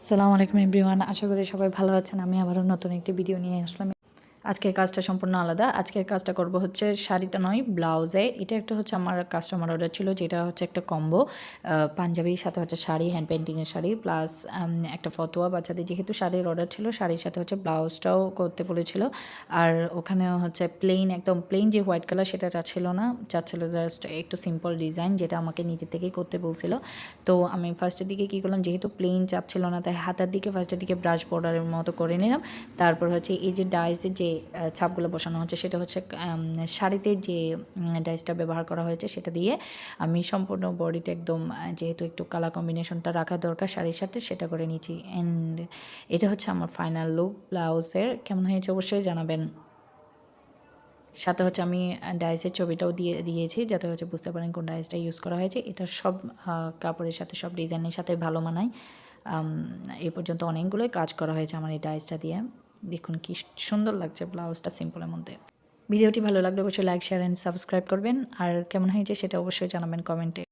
আসসালামু আলাইকুম এভরিওয়ান, আশা করি সবাই ভালো আছেন। আমি আবারও নতুন একটি ভিডিও নিয়ে আসলাম। আজকের কাজটা সম্পূর্ণ আলাদা। আজকের কাজটা করব হচ্ছে শাড়িতে নয়, ব্লাউজে। এটা একটা হচ্ছে আমার কাস্টমার অর্ডার ছিল, যেটা হচ্ছে একটা কম্বো পাঞ্জাবির সাথে হচ্ছে শাড়ি, হ্যান্ড পেন্টিংয়ের শাড়ি প্লাস একটা ফতোয়া। বাচ্চাদের যেহেতু শাড়ির অর্ডার ছিল, শাড়ির সাথে হচ্ছে ব্লাউজটাও করতে বলেছিল। আর ওখানেও হচ্ছে একদম প্লেন যে হোয়াইট কালার সেটা চাচ্ছিল জাস্ট একটু সিম্পল ডিজাইন, যেটা আমাকে নিজে থেকেই করতে বলছিল। তো আমি ফার্স্টের দিকে কী করলাম, যেহেতু প্লেন চাচ্ছিল না, তাই হাতার দিকে ফার্স্টের দিকে ব্রাশ বর্ডারের মতো করে নিলাম। তারপর হচ্ছে এই যে ডাইসের যে ছাপগুলো বসানো হচ্ছে, সেটা হচ্ছে শাড়িতে যে ডাইসটা ব্যবহার করা হয়েছে সেটা দিয়ে আমি সম্পূর্ণ বডিতে একদম যেহেতু একটু কালার কম্বিনেশনটা রাখা দরকার শাড়ির সাথে, সেটা করে নিয়েছি। অ্যান্ড এটা হচ্ছে আমার ফাইনাল লুক ব্লাউজের। কেমন হয়েছে অবশ্যই জানাবেন। সাথে হচ্ছে আমি ডাইসের ছবিটাও দিয়েছি, যাতে হচ্ছে বুঝতে পারেন কোন ডাইসটা ইউজ করা হয়েছে। এটা সব কাপড়ের সাথে, সব ডিজাইনের সাথে ভালো মানায়। এই পর্যন্ত অনেকগুলোই কাজ করা হয়েছে আমার এই ডাইসটা দিয়ে। দেখুন কি সুন্দর লাগছে ব্লাউজটা সিম্পলের মধ্যে। ভিডিওটি ভালো লাগলে অবশ্যই লাইক, শেয়ার অ্যান্ড সাবস্ক্রাইব করবেন। আর কেমন হয়েছে সেটা অবশ্যই জানাবেন কমেন্টে।